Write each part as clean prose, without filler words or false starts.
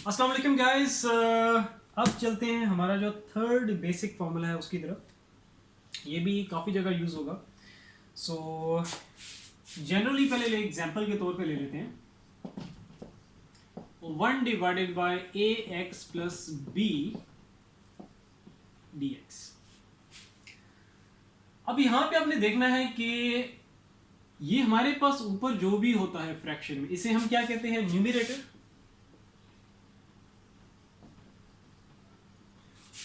अस्सलाम वालेकुम गाइस। अब चलते हैं हमारा जो थर्ड बेसिक फॉर्मूला है उसकी तरफ। ये भी काफ़ी जगह यूज़ होगा। सो जनरली पहले एग्जांपल के तौर पे ले लेते हैं। 1 divided by a x plus b d x. अब यहाँ पे आपने देखना है कि ये हमारे पास ऊपर जो भी होता है फ्रैक्शन में, इसे हम क्या कहते हैं? न्यूमरेटर।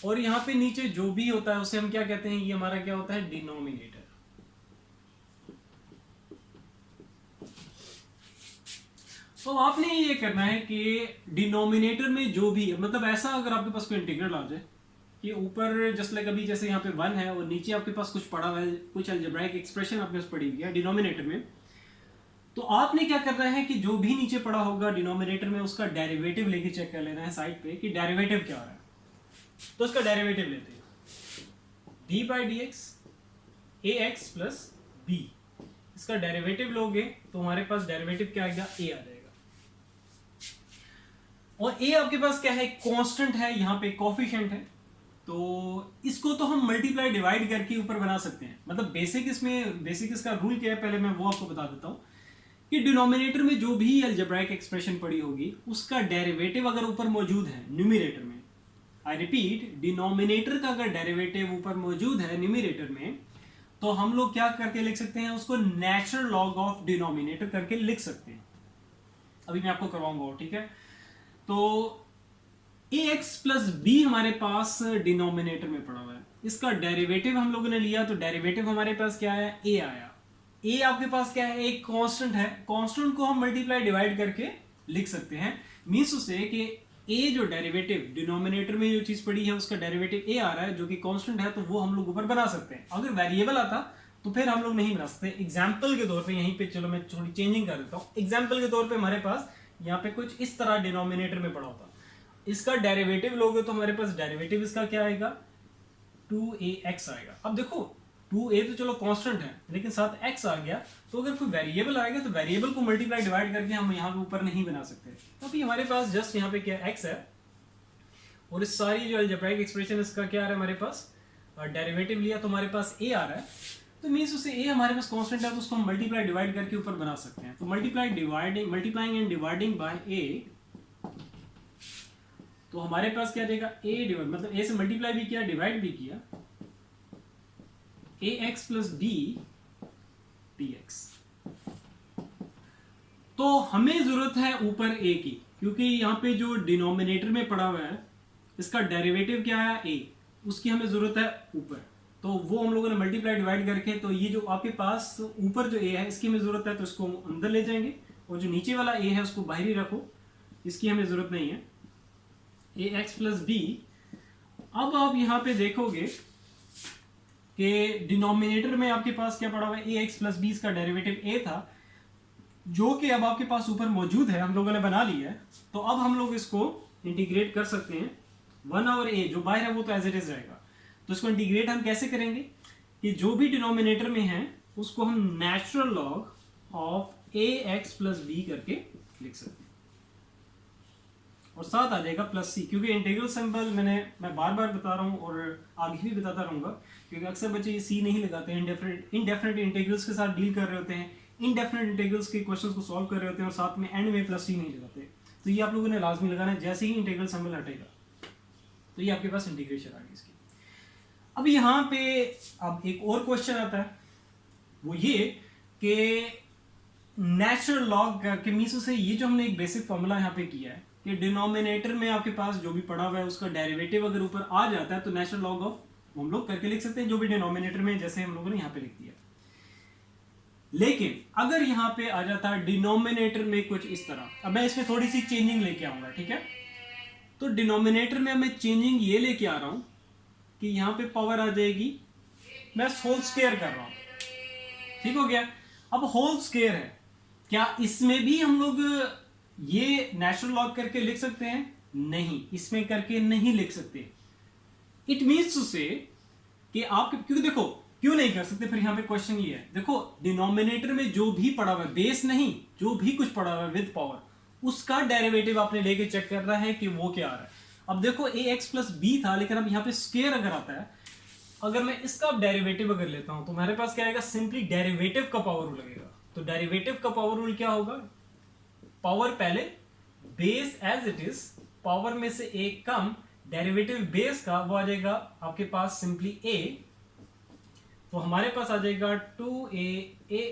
और यहाँ पे नीचे जो भी होता है उसे हम क्या कहते हैं? ये हमारा क्या होता है? डिनोमिनेटर। तो आपने ये करना है कि डिनोमिनेटर में जो भी है, मतलब ऐसा अगर आपके पास कोई इंटीग्रल आ जाए कि ऊपर जस्ट लाइक अभी जैसे यहाँ पे 1 है और नीचे आपके पास कुछ पड़ा हुआ है, कुछ अलजेब्राइक एक्सप्रेशन आपके पास पड़ी हुई है डिनोमिनेटर में, तो आपने क्या करना है कि जो भी नीचे पड़ा होगा डिनोमिनेटर में उसका डेरिवेटिव लेके चेक कर लेना है साइड पे कि डेरिवेटिव क्या आ रहा है। तो उसका डेरिवेटिव लेते हैं d by d x a x plus b. इसका डेरिवेटिव लोगे तो हमारे पास डेरिवेटिव क्या आएगा? ए आ जाएगा। और ए आपके पास क्या है? कांस्टेंट है, यहाँ पे कोफिशिएंट है। तो इसको तो हम मल्टीप्लाई डिवाइड करके ऊपर बना सकते हैं। मतलब बेसिक इसका रूल क्या है पहले मैं वो आपको बता देता हूँ कि डिनोमिनेटर में जो भी अलजेब्राइक एक्सप्रेशन पड़ी होगी उसका डेरिवेटिव अगर ऊपर मौजूद है न्यूमरेटर में, आई रिपीट, डिनोमिनेटर का अगर डेरिवेटिव ऊपर मौजूद है न्यूमरेटर में, तो हम लोग क्या करके लिख सकते हैं? उसको नेचुरल लॉग ऑफ डिनोमिनेटर करके लिख सकते हैं। अभी मैं आपको करवाऊंगा, ठीक है? तो ए एक्स प्लस बी हमारे पास डिनोमिनेटर में पड़ा हुआ है, इसका डेरिवेटिव हम लोगों ने लिया तो डेरिवेटिव हमारे पास क्या है? ए आया। ए आपके पास क्या है? एक कांस्टेंट है। कांस्टेंट को हम मल्टीप्लाई डिवाइड करके लिख सकते हैं। मीन्स उसे कि ए जो डेरिवेटिव डिनोमिनेटर में जो चीज पड़ी है उसका डेरिवेटिव ए आ रहा है जो कि कांस्टेंट है, तो वो हम लोग ऊपर बना सकते हैं। अगर वेरिएबल आता तो फिर हम लोग नहीं बना सकते। एग्जाम्पल के तौर पे यहीं पे चलो मैं थोड़ी चेंजिंग कर देता हूँ। एग्जाम्पल के तौर पे हमारे पास यहाँ पे कुछ इस तरह डिनोमिनेटर में पड़ा होता, इसका डेरिवेटिव लोगे तो हमारे पास डेरिवेटिव इसका क्या आएगा? 2ax आएगा। अब देखो 2a तो चलो कांस्टेंट है, लेकिन साथ x आ गया, तो अगर कोई वेरिएबल आएगा तो वेरिएबल को मल्टीप्लाई डिवाइड करके हम यहाँ पे ऊपर नहीं बना सकते। तो अभी हमारे पास जस्ट यहाँ पे क्या x है और इस सारी जो अलजेब्राइक एक्सप्रेशन इसका क्या आ रहा है हमारे पास? डेरिवेटिव लिया तो हमारे पास a आ रहा है। तो मीन्स उसे a हमारे पास कांस्टेंट है तो उसको हम मल्टीप्लाई डिवाइड करके ऊपर बना सकते हैं। तो multiplying and dividing by a, तो हमारे पास क्या देगा? a डिवाइड, मतलब a से मल्टीप्लाई भी किया डिवाइड भी किया, a x plus b d x. तो हमें जरूरत है ऊपर a की, क्योंकि यहाँ पे जो डिनोमिनेटर में पड़ा हुआ है इसका डेरिवेटिव क्या है? a, उसकी हमें जरूरत है ऊपर। तो वो हम लोगों ने मल्टीप्लाई डिवाइड करके, तो ये जो आपके पास ऊपर जो a है इसकी हमें जरूरत है तो इसको अंदर ले जाएंगे, और जो नीचे वाला a है उसको बाहर ही रखो, इसकी हमें जरूरत नहीं है। ए एक्स प्लस बी। अब आप यहाँ पे देखोगे कि डिनोमिनेटर में आपके पास क्या पड़ा हुआ है? ए एक्स प्लस बी, इसका डेरिवेटिव ए था जो कि अब आपके पास ऊपर मौजूद है, हम लोगों ने बना लिया है। तो अब हम लोग इसको इंटीग्रेट कर सकते हैं। 1 और ए जो बाहर है वो तो एज इट इज रहेगा। तो इसको इंटीग्रेट हम कैसे करेंगे कि जो भी डिनोमिनेटर में है उसको हम natural log of a x plus b करके लिख सकते हैं, और साथ आ जाएगा प्लस सी, क्योंकि इंटीग्रल सिंबल मैं बार बार बता रहा हूँ और आगे भी बताता रहूंगा, क्योंकि अक्सर बच्चे ये सी नहीं लगाते हैं। इनडेफिनेट इंटीग्रल्स के साथ डील कर रहे होते हैं, इनडेफिनेट इंटीग्रल्स के क्वेश्चंस को सॉल्व कर रहे होते हैं और साथ में एंड में प्लस सी नहीं लगाते। तो ये आप लोगों ने लाजमी लगाना है। जैसे ही इंटीग्रल सिंबल हटेगा तो ये आपके पास इंटीग्रेशन आ गई इसकी। अब यहाँ पे अब एक और क्वेश्चन आता है, वो ये कि नेचुरल लॉग के मीन्स से ये जो हमने एक बेसिक फॉर्मूला यहाँ पे किया है कि डिनोमिनेटर में आपके पास जो भी पड़ा हुआ है उसका डेरिवेटिव अगर ऊपर आ जाता है तो नेचुरल लॉग ऑफ हम लोग करके लिख सकते हैं जो भी डिनोमिनेटर में, जैसे हम लोगों ने यहाँ पे लिख दिया। लेकिन अगर यहाँ पे आ जाता है डिनोमिनेटर में कुछ इस तरह, अब मैं इसमें थोड़ी सी चेंजिंग लेके आऊंगा, ठीक है? तो डिनोमिनेटर में मैं चेंजिंग ये लेके आ रहा हूं कि यहाँ पे पावर आ जाएगी, मैं होल स्क्वायर कर रहा हूं, ठीक हो गया? अब होल स्क्वायर है, क्या इसमें भी हम लोग ये नेचुरल लॉग करके लिख सकते हैं? नहीं, इसमें करके नहीं लिख सकते। इट मीन्स टू से कि आप, क्योंकि देखो क्यों नहीं कर सकते, फिर यहां पे क्वेश्चन ये है, देखो डिनोमिनेटर में जो भी पड़ा हुआ है, बेस नहीं, जो भी कुछ पड़ा हुआ है विद पावर, उसका डेरिवेटिव आपने लेके चेक करना है कि वो क्या आ रहा है। अब देखो ए एक्स प्लस बी था, लेकिन अब यहाँ पे स्क्वायर अगर आता है, अगर मैं इसका डेरिवेटिव अगर लेता हूं तो मेरे पास क्या आएगा, सिंपली डेरिवेटिव का पावर रूल लगेगा। तो डेरिवेटिव का पावर रूल क्या होगा, पावर पहले, base as it is, power में से एक कम, डेरिवेटिव बेस का वो आ जाएगा आपके पास सिंपली ए, तो हमारे पास आ जाएगा 2a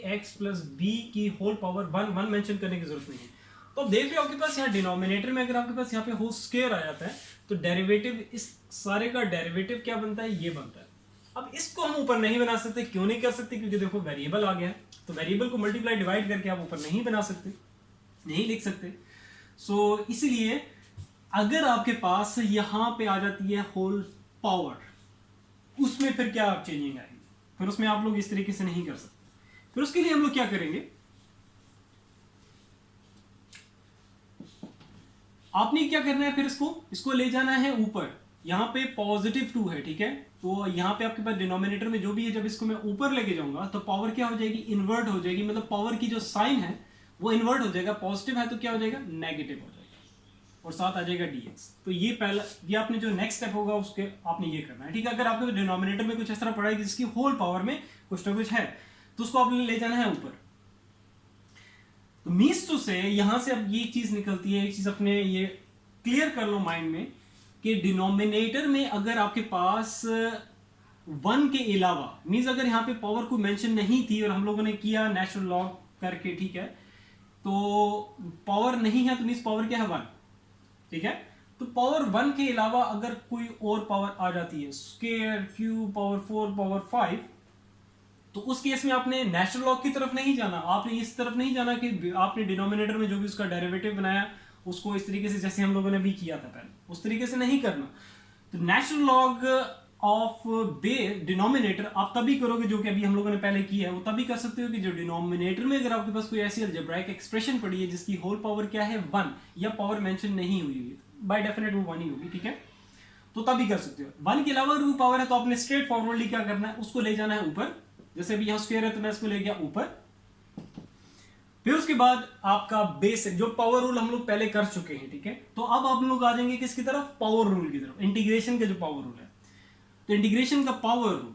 ax प्लस बी की होल पावर 1 मेंशन करने की जरूरत नहीं है। तो देख रहे हो आपके पास यहाँ डिनोमिनेटर में अगर आपके पास यहाँ पे होल स्क्वायर आ जाता है तो डेरिवेटिव, इस सारे का डेरिवेटिव क्या बनता है, ये बनता है। अब इसको हम ऊपर नहीं बना सकते, क्यों नहीं कर सकते, क्योंकि देखो वेरिएबल आ गया है, तो वेरिएबल को मल्टीप्लाई डिवाइड करके आप ऊपर नहीं बना सकते, नहीं लिख सकते। सो इसलिए अगर आपके पास यहां पे आ जाती है होल पावर, उसमें फिर क्या चेंजिंग आएगी, फिर उसमें आप लोग इस तरीके से नहीं कर सकते। फिर उसके लिए हम लोग क्या करेंगे, आपने क्या करना है, फिर इसको ले जाना है ऊपर। यहां पे पॉजिटिव 2 है, ठीक है, तो यहां पे आपके पास डिनोमिनेटर में जो भी है, जब इसको मैं ऊपर लेके जाऊंगा तो पावर क्या हो जाएगी, इन्वर्ट हो जाएगी, मतलब पावर की जो साइन है वो इन्वर्ट हो जाएगा। पॉजिटिव है तो क्या हो जाएगा, नेगेटिव हो जाएगा, और साथ आ जाएगा dx। तो ये पहला, ये आपने जो नेक्स्ट स्टेप होगा उसके आपने ये करना है, ठीक है। अगर आपके डिनोमिनेटर में कुछ इस तरह पड़ा है जिसकी होल पावर में कुछ ना कुछ है, तो उसको आपने ले जाना है ऊपर। तो मीन्स टू से यहां से अब ये चीज निकलती है, एक चीज अपने ये क्लियर कर लो माइंड में, कि डिनोमिनेटर में अगर आपके पास 1 के अलावा, मीन्स अगर यहाँ पे पावर को मेंशन नहीं थी और हम लोगों ने किया नेचुरल लॉग करके, ठीक है, तो पावर नहीं है तो मीन्स पावर क्या है 1, ठीक है। तो पावर 1 के अलावा अगर कोई और पावर आ जाती है, स्क्वायर, क्यूब, पावर 4, पावर 5, तो उस केस में आपने नेचुरल लॉग की तरफ नहीं जाना, आपने इस तरफ नहीं जाना कि आपने डिनोमिनेटर में जो भी उसका डेरिवेटिव बनाया उसको इस तरीके से जैसे हम लोगों ने भी किया था पहले, उस तरीके से नहीं करना। तो नेचुरल लॉग ऑफ डिनोमिनेटर आप तभी करोगे, जो कि अभी हम लोगों ने पहले किया है, वो तभी कर सकते हो कि जो डिनोमिनेटर में अगर आपके पास कोई ऐसी अलजेब्राइक एक्सप्रेशन पड़ी है जिसकी होल पावर क्या है 1, या पावर मेंशन नहीं हुई हुई, बाय डेफिनेट वो 1 ही होगी, ठीक है, तो तभी कर सकते हो। 1 के अलावा अगर पावर है तो आपने स्ट्रेट फॉरवर्डली क्या करना है, उसको ले जाना है ऊपर। जैसे अभी यहाँ स्क्वायर है तो मैं इसको ले गया ऊपर, फिर उसके बाद आपका बेसिक जो पावर रूल हम लोग पहले कर चुके हैं, ठीक है। तो अब आप लोग आ जाएंगे किसकी तरफ, पावर रूल की तरफ, इंटीग्रेशन का जो पावर रूल है। तो इंटीग्रेशन का पावर रूल,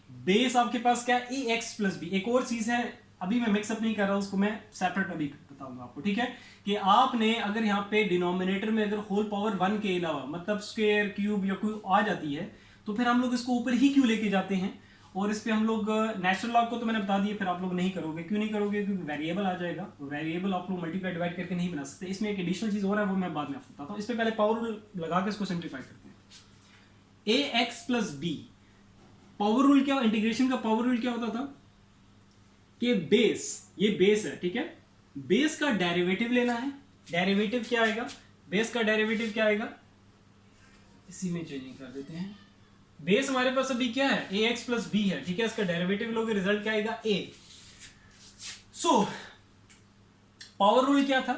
बेस आपके पास क्या है, ए एक्स प्लस बी। एक और चीज है, अभी मैं मिक्सअप नहीं कर रहा, उसको मैं सेपरेट अभी बताऊंगा आपको, ठीक है, कि आपने अगर यहाँ पे डिनोमिनेटर में अगर होल पावर 1 के अलावा, मतलब स्क्वायर, क्यूब या कोई आ जाती है, तो फिर हम लोग इसको ऊपर ही क्यों लेके जाते हैं, और इस पे हम लोग नेचुरल लॉग को तो मैंने बता दिया, फिर आप लोग नहीं करोगे। क्यों नहीं करोगे, क्योंकि वेरिएबल आ जाएगा, वेरिएबल आप लोग मल्टीप्लाई डिवाइड करके नहीं बना सकते। इसमें एक एडिशनल चीज और है, वो मैं बाद में आपको बताता हूँ। इस पे पहले पावर रूल लगा के इसको सिंप्लीफाई करते हैं। A x plus b, power rule क्या, इंटीग्रेशन का पावर रूल क्या होता था कि बेस, ये बेस है, ठीक है, बेस का डेरिवेटिव लेना है। डेरिवेटिव क्या आएगा, बेस का डेरिवेटिव क्या आएगा, इसी में चेंजिंग कर देते हैं। बेस हमारे पास अभी क्या है, ए एक्स प्लस बी है, ठीक है, इसका डेरिवेटिव लोगे, रिजल्ट क्या आएगा, ए। सो पावर रूल क्या था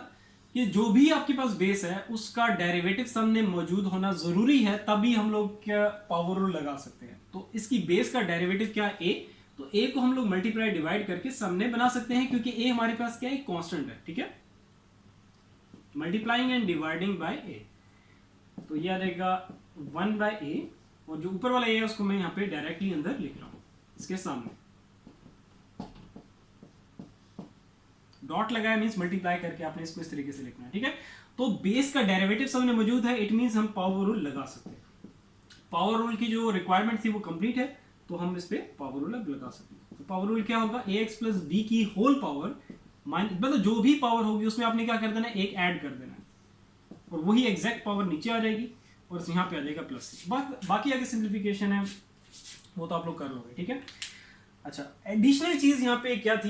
कि जो भी आपके पास बेस है उसका डेरिवेटिव सामने मौजूद होना जरूरी है, तभी हम लोग क्या पावर रूल लगा सकते हैं। तो इसकी बेस का डेरिवेटिव क्या है, ए, तो ए को हम लोग मल्टीप्लाई डिवाइड करके सामने बना सकते हैं, क्योंकि ए हमारे पास क्या है, कांस्टेंट है, ठीक है, मल्टीप्लाइंग एंड डिवाइडिंग बाय ए, तो ये आ जाएगा 1 बाय ए, और जो ऊपर वाला ए है उसको मैं यहाँ पे डायरेक्टली अंदर लिख रहा हूं, इसके सामने डॉट लगाया, मींस मल्टीप्लाई करके आपने इसको इस तरीके से लिखना है, ठीक है। तो बेस का डेरिवेटिव सामने मौजूद है, इट मींस हम पावर रूल लगा सकते हैं। पावर रूल की जो रिक्वायरमेंट थी वो कंप्लीट है, तो हम इस पे पावर रूल अब लगा सकते हैं। तो पावर रूल क्या होगा, ए एक्स प्लस बी की होल पावर, मतलब जो भी पावर होगी उसमें आपने क्या कर देना है, एक ऐड कर देना है, और वही एग्जैक्ट पावर नीचे आ जाएगी, और यहाँ पे आ जाएगा प्लस। बाकी आगे सिंप्लीफिकेशन है वो तो आप लोग कर लोगे, ठीक है। अच्छा, एडिशनल चीज यहाँ पे क्या थी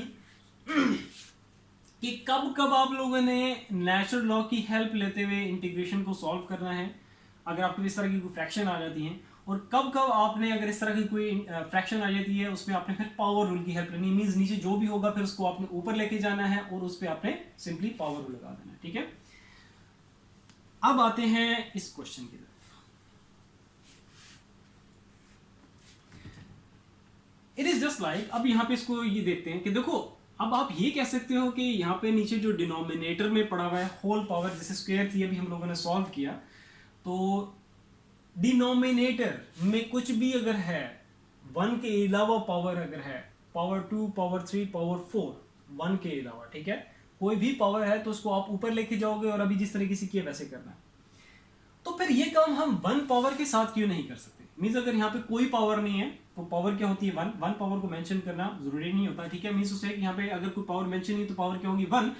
कि कब कब आप लोगों ने नेचुरल लॉ की हेल्प लेते हुए इंटीग्रेशन को सॉल्व करना है, अगर आपको इस तरह की कोई फ्रैक्शन आ जाती है, और कब कब आपने अगर इस तरह की कोई फ्रैक्शन आ जाती है उसमें आपने फिर पावर रूल की हेल्प लेनी, मींस नीचे जो भी होगा फिर उसको आपने ऊपर लेके जाना है और उस पर आपने सिंपली पावर रूल लगा देना है, ठीक है। अब आते हैं इस क्वेश्चन की तरफ। इट इज जस्ट लाइक, अब यहां पे इसको ये देखते हैं कि देखो अब आप ये कह सकते हो कि यहाँ पे नीचे जो डिनोमिनेटर में पड़ा हुआ है होल पावर, जैसे स्क्वायर थी अभी हम लोगों ने सॉल्व किया, तो डिनोमिनेटर में कुछ भी अगर है 1 के अलावा पावर अगर है, पावर 2, पावर 3, पावर 4, 1 के अलावा, ठीक है, कोई भी पावर है तो उसको आप ऊपर लेके जाओगे और अभी जिस तरीके से किया वैसे करना है। तो फिर ये काम हम 1 पावर के साथ क्यों नहीं कर सकते? मीन्स अगर यहाँ पे कोई पावर नहीं है तो पावर क्या होती है 1 पावर को मेंशन करना जरूरी नहीं होता, ठीक है। मीन्स उससे यहाँ पे अगर कोई पावर मेंशन नहीं तो पावर क्या होगी 1।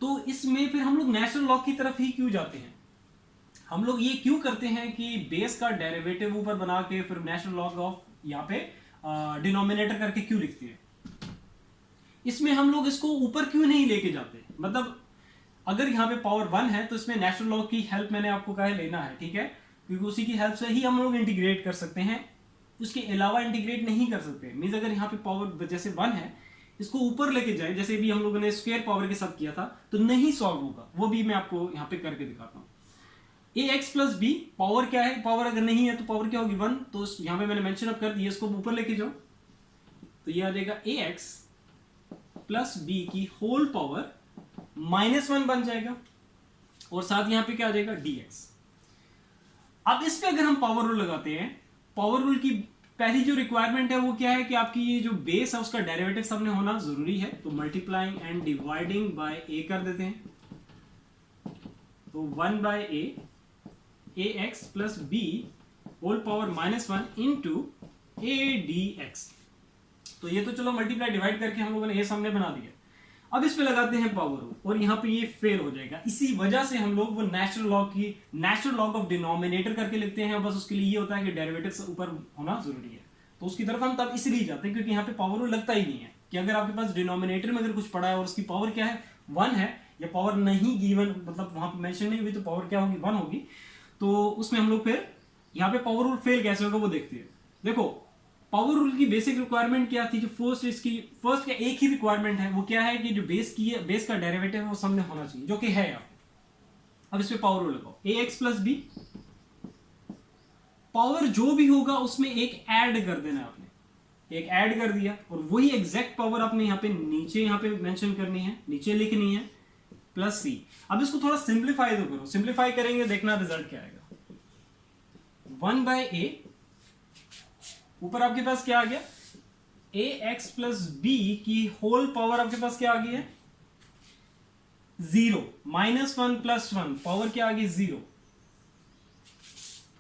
तो इसमें फिर हम लोग नेचुरल लॉग की तरफ ही क्यों जाते हैं? हम लोग ये क्यों करते हैं कि बेस का डेरिवेटिव ऊपर बना के फिर नेचुरल लॉग ऑफ यहाँ पे डिनोमिनेटर करके क्यों लिखते हैं? इसमें हम लोग इसको ऊपर क्यों नहीं लेके जाते? मतलब अगर यहाँ पे पावर 1 है तो इसमें नेचुरल लॉग की हेल्प मैंने आपको कहा लेना है, ठीक है, क्योंकि उसी की हेल्प से ही हम लोग इंटीग्रेट कर सकते हैं, उसके अलावा इंटीग्रेट नहीं कर सकते। मीन्स अगर यहाँ पे पावर जैसे 1 है, इसको ऊपर लेके जाए जैसे भी हम लोगों ने स्क्वायर पावर के साथ किया था तो नहीं सॉल्व होगा। वो भी मैं आपको यहाँ पे करके दिखाता हूँ। ए एक्स प्लस बी, पावर क्या है? पावर अगर नहीं है तो पावर क्या होगी 1। तो यहाँ पे मैंने मेंशन अप कर दिया, इसको ऊपर लेके जाओ तो ये आ जाएगा ए एक्स प्लस बी की होल पावर -1 बन जाएगा, और साथ यहां पे क्या आ जाएगा dx। अब इस पे अगर हम पावर रूल लगाते हैं, पावर रूल की पहली जो रिक्वायरमेंट है वो क्या है कि आपकी ये जो बेस है उसका डेरिवेटिव सामने होना जरूरी है। तो multiplying and dividing by a कर देते हैं, तो 1 by a x plus b whole power -1 into a d x. तो ये तो चलो मल्टीप्लाई डिवाइड करके हम लोगों ने ये सामने बना दिया। अब इस पे लगाते हैं पावर रूल और यहाँ पे ये फेल हो जाएगा। इसी वजह से हम लोग वो नेचुरल लॉग ऑफ डिनोमिनेटर करके लिखते हैं। बस उसके लिए ये होता है कि डेरिवेटिव ऊपर होना जरूरी है, तो उसकी तरफ हम तब इसलिए जाते हैं क्योंकि यहाँ पे पावर रूल लगता ही नहीं है कि अगर आपके पास डिनोमिनेटर में अगर कुछ पड़ा है और उसकी पावर क्या है 1 है, या पावर नहीं गिवन, मतलब वहां पे मेंशन नहीं हुई, तो पावर क्या होगी 1 होगी। तो उसमें हम लोग फिर यहाँ पे पावर रूल फेल कैसे होगा वो देखते हैं। देखो पावर रूल की बेसिक रिक्वायरमेंट क्या थी? जो फर्स्ट का एक ही रिक्वायरमेंट है, वो क्या है कि जो बेस का डेरिवेटिव है वो सामने होना चाहिए, जो कि है यहाँ। अब इस पे पावर रूल लगाओ, ए एक्स प्लस बी, पावर जो भी होगा उसमें एक ऐड कर देना है आपने, एक ऐड कर दिया और वही एग्जैक्ट पावर आपने यहाँ पे नीचे यहाँ पे मेंशन करनी है, नीचे लिखनी है, प्लस सी। अब इसको थोड़ा सिंप्लीफाई तो करो, सिंप्लीफाई करेंगे देखना रिजल्ट क्या आएगा। 1 बाय ए, ऊपर आपके पास क्या आ गया ए एक्स प्लस बी की होल पावर आपके पास क्या आ गई है 0, -1 प्लस 1 पावर क्या आ गई 0,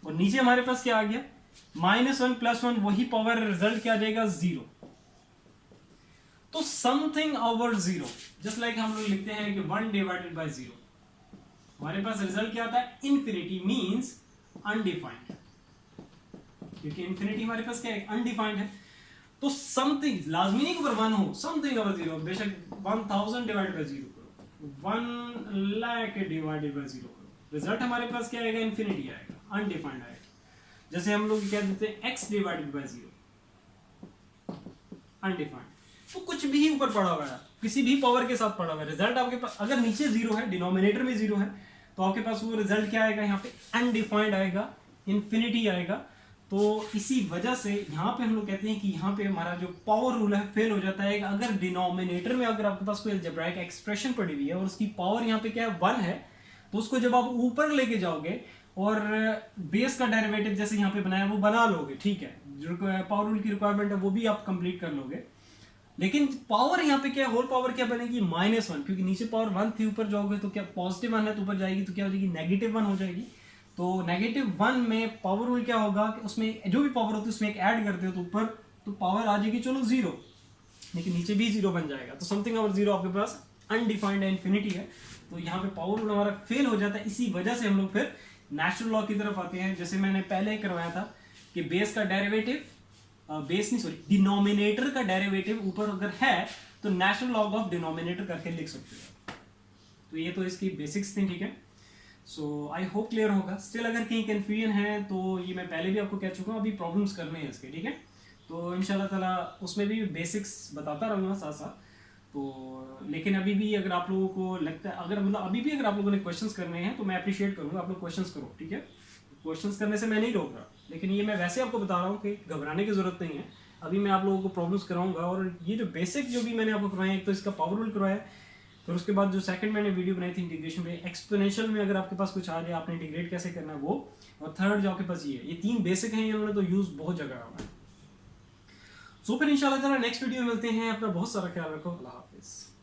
और नीचे हमारे पास क्या आ गया -1 प्लस 1, वही पावर, रिजल्ट क्या आ जाएगा 0। तो समथिंग ओवर 0, जस्ट लाइक हम लोग लिखते हैं कि 1 डिवाइडेड बाय 0, हमारे पास रिजल्ट क्या आता है इन्फिनिटी, मींस अनडिफाइंड, क्योंकि इन्फिनिटी हमारे पास क्या है अनडिफाइंड है। तो समथिंग लाजमी नहीं ऊपर 1 हो, समथिंग ओवर 0, बेशक 1000 डिवाइडेड बाय 0 करो, 1 लाख डिवाइडेड बाय 0 करो, रिजल्ट हमारे पास क्या आएगा इन्फिनिटी आएगा, अनडिफाइंड आएगा। जैसे हम लोग क्या देते हैं x डिवाइडेड बाय 0, अनडिफाइंड। तो कुछ भी ऊपर पड़ा हुआ है, किसी भी पावर के साथ पड़ा हुआ है, रिजल्ट आपके पास अगर नीचे 0 है, डिनोमिनेटर में 0 है, तो आपके पास वो रिजल्ट क्या आएगा यहाँ पे अनडिफाइंड आएगा, इन्फिनिटी आएगा। तो इसी वजह से यहाँ पे हम लोग कहते हैं कि यहाँ पे हमारा जो पावर रूल है फेल हो जाता है। अगर डिनोमिनेटर में अगर आपके पास कोई अलजेब्राइक एक्सप्रेशन पड़ी हुई है और उसकी पावर यहाँ पे क्या है 1 है, तो उसको जब आप ऊपर लेके जाओगे और बेस का डेरिवेटिव जैसे यहाँ पे बनाया वो बना लोगे, ठीक है, जो पावर रूल की रिक्वायरमेंट है वो भी आप कंप्लीट कर लोगे। लेकिन पावर यहाँ पे क्या है, होल पावर क्या बनेगी -1, क्योंकि नीचे पावर 1 थी, ऊपर जाओगे तो क्या पॉजिटिव 1 है तो ऊपर जाएगी तो क्या हो जाएगी -1 हो जाएगी। तो -1 में पावर रूल क्या होगा कि उसमें जो भी पावर होती है उसमें एक ऐड करते हो तो ऊपर तो पावर आ जाएगी चलो 0, लेकिन नीचे भी 0 बन जाएगा। तो समथिंग ओवर 0 आपके पास अनडिफाइंड है, इन्फिनिटी है। तो यहाँ पे पावर रूल हमारा फेल हो जाता है। इसी वजह से हम लोग फिर नेचुरल लॉ की तरफ आते हैं, जैसे मैंने पहले करवाया था कि बेस का डेरिवेटिव, डिनोमिनेटर का डेरिवेटिव ऊपर अगर है तो नेचुरल लॉग ऑफ डिनोमिनेटर करके लिख सकते हो। तो ये तो इसकी बेसिक्स थी, ठीक है। सो आई होप क्लियर होगा। स्टिल अगर कहीं कंफ्यूजन है तो ये मैं पहले भी आपको कह चुका हूँ, अभी प्रॉब्लम्स करने हैं इसके, ठीक है। तो इंशाल्लाह ताला उसमें भी बेसिक्स बताता रहूँगा साथ साथ। तो लेकिन अभी भी अगर आप लोगों को लगता है, अगर मतलब अभी भी अगर आप लोगों ने क्वेश्चंस करने हैं तो मैं अप्रिशिएट करूँगा, आप लोग क्वेश्चंस करो, ठीक है। क्वेश्चंस करने से मैं नहीं रोक रहा, लेकिन ये मैं वैसे आपको बता रहा हूँ कि घबराने की जरूरत नहीं है। अभी मैं आप लोगों को प्रॉब्लम्स कराऊंगा। और ये जो बेसिक जो भी मैंने आपको करवाया, एक तो इसका पावर रूल करवाया, फिर उसके बाद जो सेकंड मैंने वीडियो बनाई थी इंटीग्रेशन पे, एक्सपोनेंशियल में अगर आपके पास कुछ आ जाए आपने इंटीग्रेट कैसे करना है वो, और थर्ड जो आपके पास ये 3 बेसिक हैं, इन्होंने तो यूज बहुत जगह हुआ है। सो फिर इंशाल्लाह ताला नेक्स्ट वीडियो में मिलते हैं। अपना बहुत सारा ख्याल रखो। अल्लाह हाफिज़।